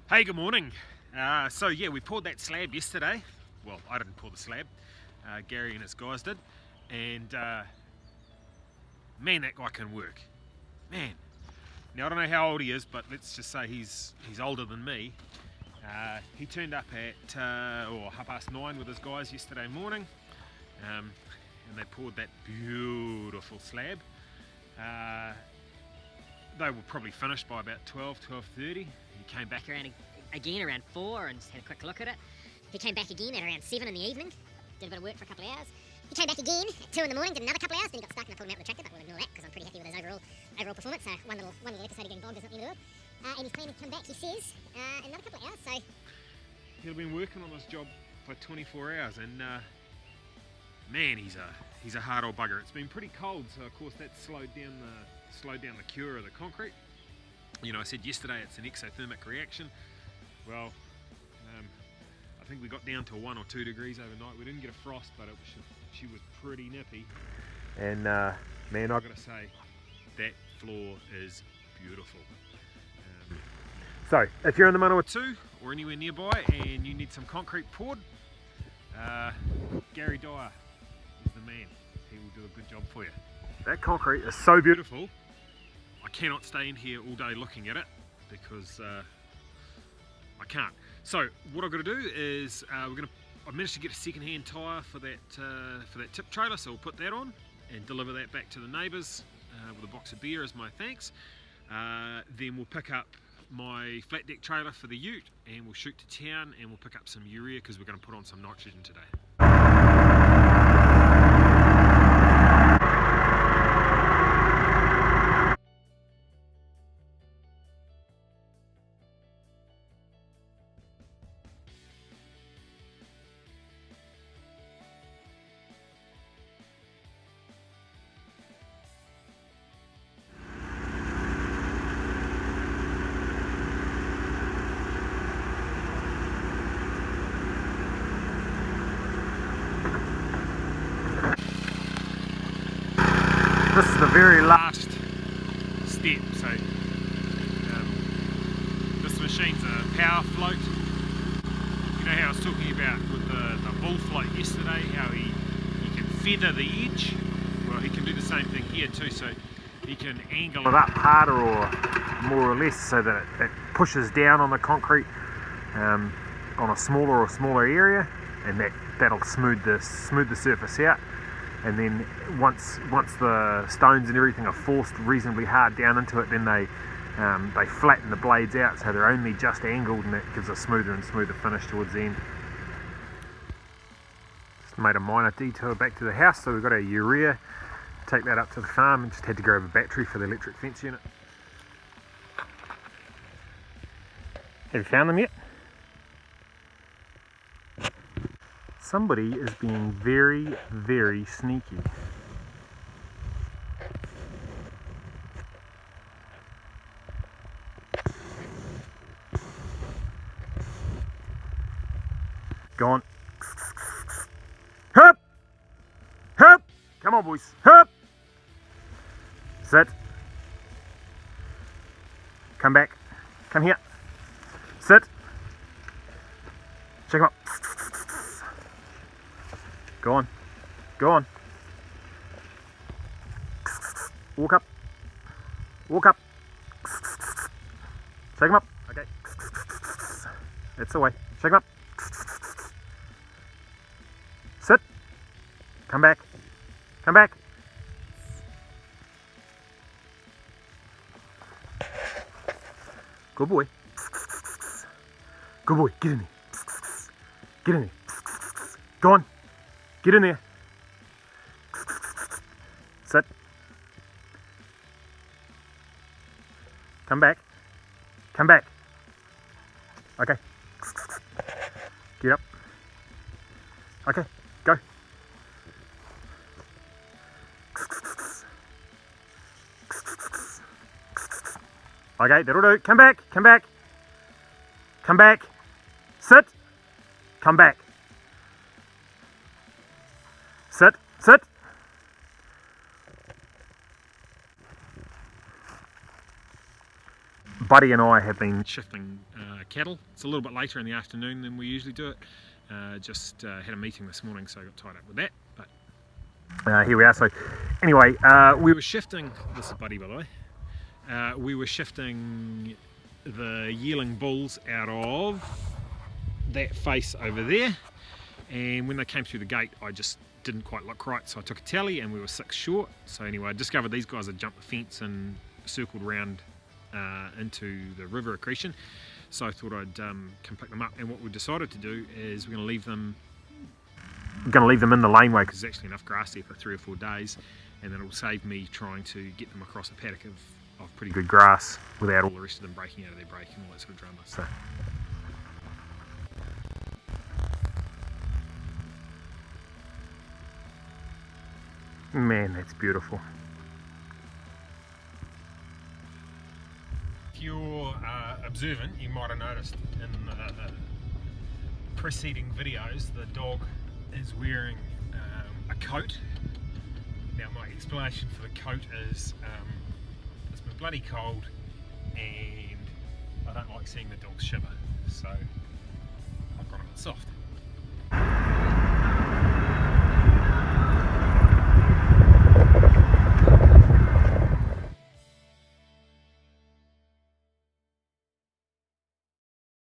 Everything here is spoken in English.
Hey, good morning. So yeah, we poured that slab yesterday. Well, I didn't pour the slab. Gary and his guys did. And man, that guy can work. Man. Now I don't know how old he is, but let's just say he's older than me. He turned up at 9:30 with his guys yesterday morning, and they poured that beautiful slab. They were probably finished by about 12:30. He came back Around again around 4 and just had a quick look at it. He came back again at around 7 in the evening, did a bit of work for a couple of hours. He came back again at 2 in the morning, did another couple of hours, then he got stuck and I pulled him out with the tractor, but we'll ignore that because I'm pretty happy with his overall performance. So one little episode of getting bogged isn't the end of the world. And he's planning to come back, he says, in another couple of hours. So he'll been working on this job for 24 hours, and man, he's a hard old bugger. It's been pretty cold, so of course that slowed down the cure of the concrete. You know, I said yesterday it's an exothermic reaction. Well, I think we got down to 1 or 2 degrees overnight. We didn't get a frost, but she was pretty nippy. And man, I gotta say, that floor is beautiful. So, if you're in the Manawatu or anywhere nearby and you need some concrete poured, Gary Dyer is the man. He will do a good job for you. That concrete is so beautiful. I cannot stay in here all day looking at it because I can't. So what I've got to do is I managed to get a second-hand tyre for that tip trailer, so we'll put that on and deliver that back to the neighbours with a box of beer as my thanks. Then we'll pick up my flat deck trailer for the ute and we'll shoot to town and we'll pick up some urea because we're going to put on some nitrogen today. This is the very last step, so this machine's a power float. You know how I was talking about with the bull float yesterday, how he can feather the edge? Well, he can do the same thing here too, so he can angle it up harder or more or less so that it pushes down on the concrete on a smaller area, and that'll smooth the surface out. And then once the stones and everything are forced reasonably hard down into it, then they flatten the blades out so they're only just angled, and that gives a smoother and smoother finish towards the end. Just made a minor detour back to the house, so we've got our urea. Take that up to the farm and just had to grab a battery for the electric fence unit. Have you found them yet? Somebody is being very, very sneaky. Go on. Hup! Hup! Come on, boys. Hup! Sit. Come back. Come here. Sit. Check him up. Go on. Go on. Walk up. Walk up. Shake him up. Okay. That's the way. Shake him up. Sit. Come back. Come back. Good boy. Good boy. Get in there. Get in there. Go on. Get in there. Sit. Come back. Come back. Okay. Get up. Okay, go. Okay, that'll do. Come back. Come back. Come back. Sit. Come back. Sit, sit. Buddy and I have been shifting cattle. It's a little bit later in the afternoon than we usually do it. Just had a meeting this morning, so I got tied up with that. But here we are. So anyway, we were shifting, this is Buddy by the way, we were shifting the yearling bulls out of that face over there, and when they came through the gate I just didn't quite look right, so I took a tally and we were 6 short. So anyway, I discovered these guys had jumped the fence and circled round into the river accretion, so I thought I'd come pick them up. And what we decided to do is we're going to leave them in the laneway because there's actually enough grass there for 3 or 4 days, and then it will save me trying to get them across a paddock of pretty good grass without all the rest of them breaking out of their brake and all that sort of drama. So man, that's beautiful. If you're observant, you might have noticed in the preceding videos the dog is wearing a coat. Now my explanation for the coat is it's been bloody cold and I don't like seeing the dog shiver, so I've got it soft.